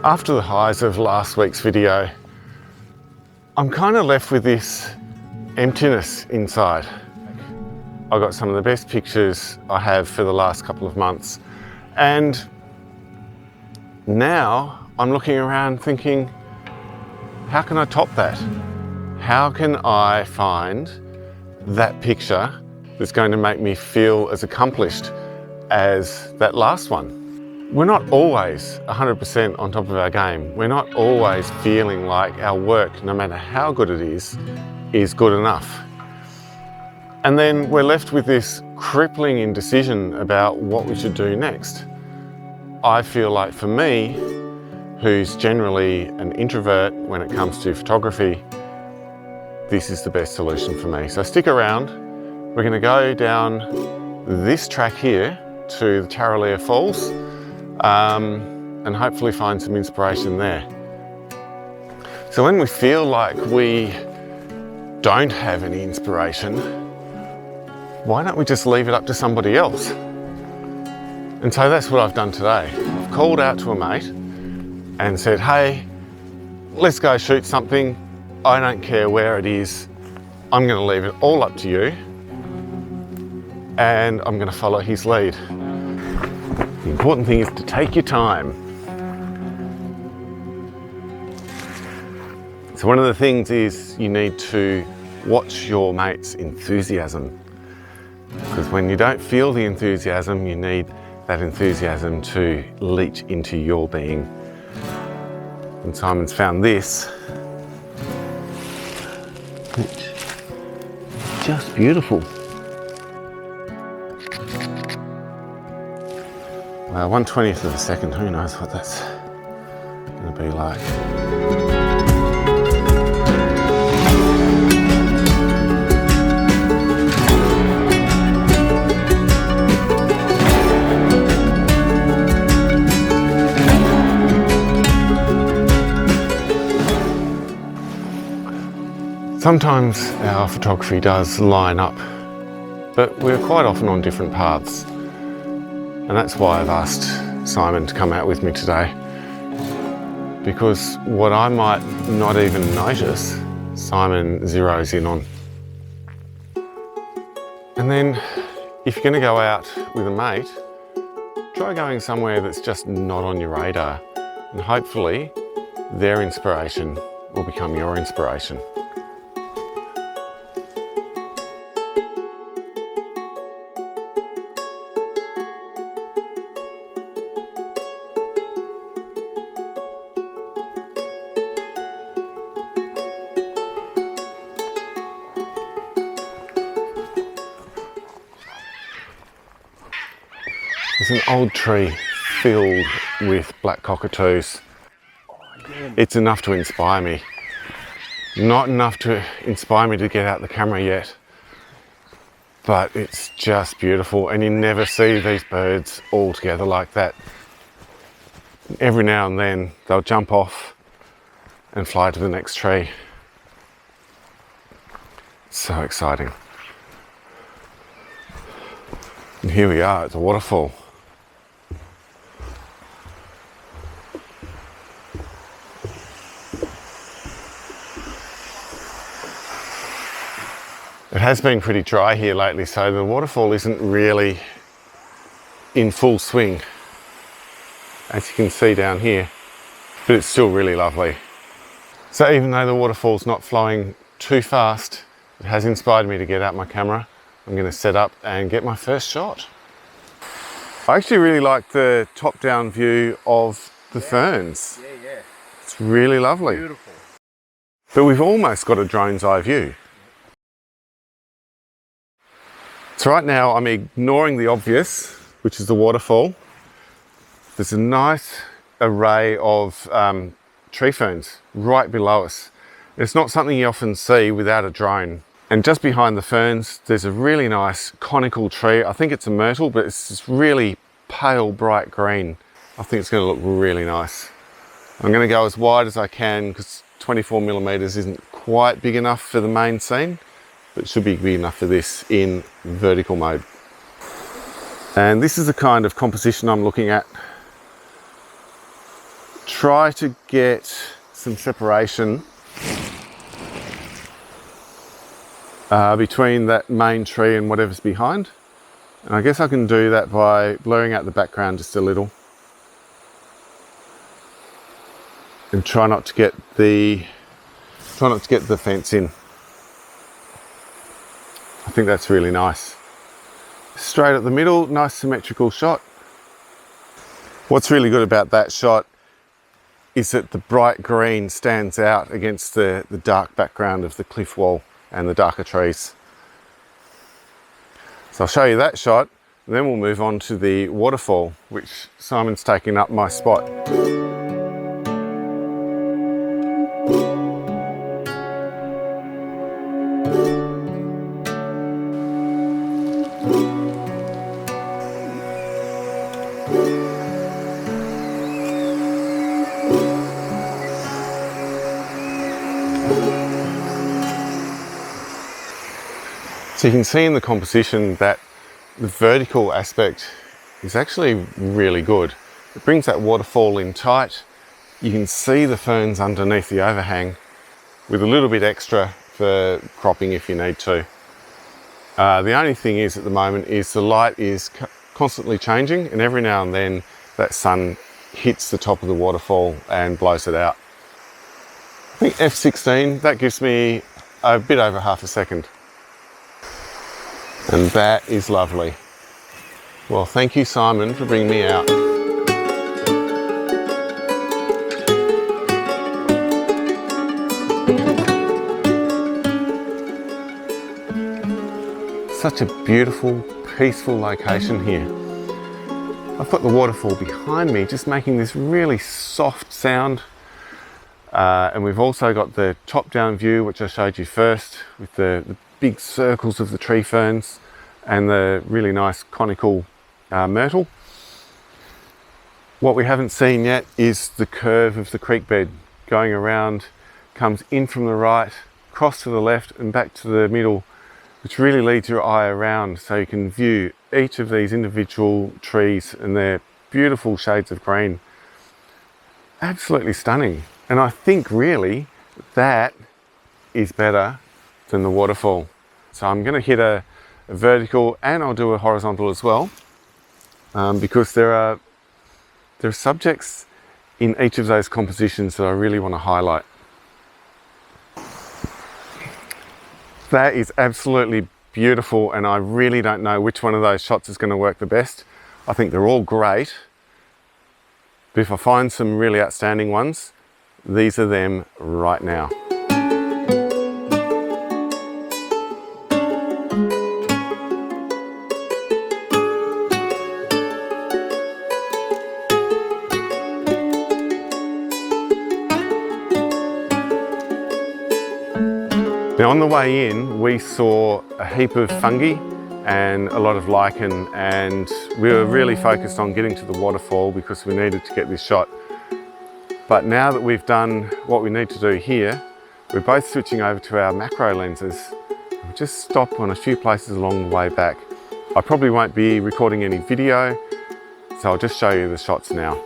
After the highs of last week's video, I'm kind of left with this emptiness inside. I got some of the best pictures I have for the last couple of months, and now I'm looking around thinking, how can I top that? How can I find that picture that's going to make me feel as accomplished as that last one? We're not always 100% on top of our game. We're not always feeling like our work, no matter how good it is good enough. And then we're left with this crippling indecision about what we should do next. I feel like for me, who's generally an introvert when it comes to photography, this is the best solution for me. So stick around. We're going to go down this track here to the Tarraleah Falls and hopefully find some inspiration there. So when we feel like we don't have any inspiration, why don't we just leave it up to somebody else? And so that's what I've done today. I've called out to a mate and said, hey, let's go shoot something. I don't care where it is. I'm going to leave it all up to you, and I'm going to follow his lead. The important thing is to take your time. So one of the things is you need to watch your mate's enthusiasm, because when you don't feel the enthusiasm, you need that enthusiasm to leach into your being. And Simon's found this, which is just beautiful. 1/20th of a second, who knows what that's going to be like. Sometimes our photography does line up, but we're quite often on different paths. And that's why I've asked Simon to come out with me today, because what I might not even notice, Simon zeroes in on. And then if you're going to go out with a mate, try going somewhere that's just not on your radar, and hopefully their inspiration will become your inspiration. There's an old tree filled with black cockatoos. It's enough to inspire me. Not enough to inspire me to get out the camera yet, but it's just beautiful, and you never see these birds all together like that. Every now and then they'll jump off and fly to the next tree. So exciting. And here we are at the waterfall. It has been pretty dry here lately, so the waterfall isn't really in full swing, as you can see down here, but it's still really lovely. So even though the waterfall's not flowing too fast, it has inspired me to get out my camera. I'm going to set up and get my first shot. I actually really like the top-down view of the ferns. Yeah. It's really lovely. Beautiful. But we've almost got a drone's eye view. So right now I'm ignoring the obvious, which is the waterfall. There's a nice array of tree ferns right below us. It's not something you often see without a drone. And just behind the ferns, there's a really nice conical tree. I think it's a myrtle, but it's this really pale, bright green. I think it's going to look really nice. I'm going to go as wide as I can because 24mm isn't quite big enough for the main scene, but it should be big enough for this in vertical mode. And this is the kind of composition I'm looking at. try to get some separation between that main tree and whatever's behind. And I guess I can do that by blurring out the background just a little. And try not to get the fence in. I think that's really nice. Straight up the middle, nice symmetrical shot. What's really good about that shot is that the bright green stands out against the dark background of the cliff wall and the darker trees. So I'll show you that shot, and then we'll move on to the waterfall, which Simon's taking up my spot. So you can see in the composition that the vertical aspect is actually really good. It brings that waterfall in tight. You can see the ferns underneath the overhang with a little bit extra for cropping if you need to. The only thing is at the moment is the light is constantly changing, and every now and then that sun hits the top of the waterfall and blows it out. I think f16, that gives me a bit over half a second. And that is lovely. Well, thank you, Simon, for bringing me out. Such a beautiful, peaceful location here. I've got the waterfall behind me, just making this really soft sound. And we've also got the top-down view, which I showed you first, with the big circles of the tree ferns and the really nice conical myrtle. What we haven't seen yet is the curve of the creek bed going around, comes in from the right, across to the left and back to the middle, which really leads your eye around so you can view each of these individual trees and their beautiful shades of green. Absolutely stunning. And I think really that is better than the waterfall. So I'm going to hit a vertical, and I'll do a horizontal as well, because there are subjects in each of those compositions that I really want to highlight. That is absolutely beautiful, and I really don't know which one of those shots is going to work the best. I think they're all great, but if I find some really outstanding ones, these are them right now. Now on the way in, we saw a heap of fungi and a lot of lichen, and we were really focused on getting to the waterfall because we needed to get this shot. But now that we've done what we need to do here, we're both switching over to our macro lenses. We'll just stop on a few places along the way back. I probably won't be recording any video, so I'll just show you the shots now.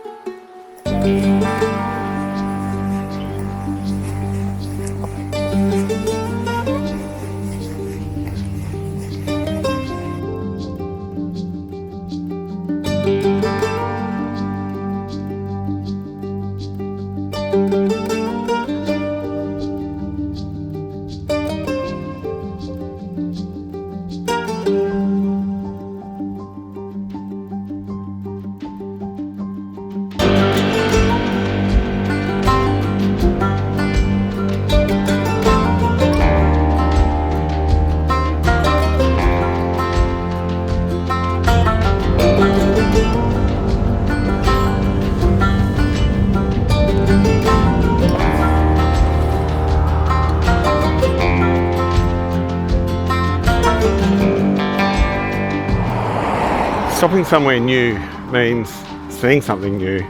Stopping somewhere new means seeing something new,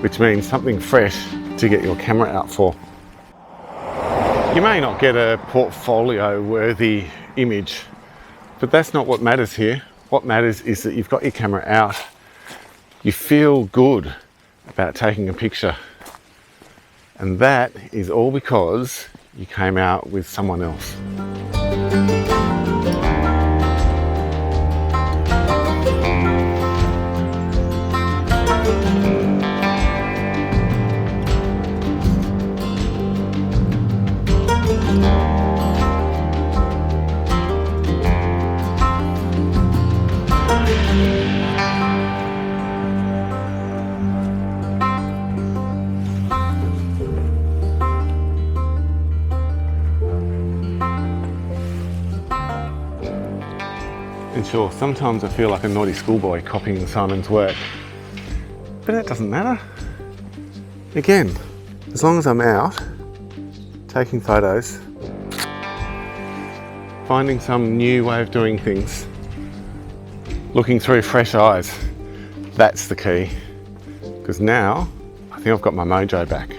which means something fresh to get your camera out for. You may not get a portfolio-worthy image, but that's not what matters here. What matters is that you've got your camera out. You feel good about taking a picture. And that is all because you came out with someone else. And sure, sometimes I feel like a naughty schoolboy copying Simon's work, but that doesn't matter. Again, as long as I'm out, taking photos, finding some new way of doing things, looking through fresh eyes, that's the key. Because now, I think I've got my mojo back.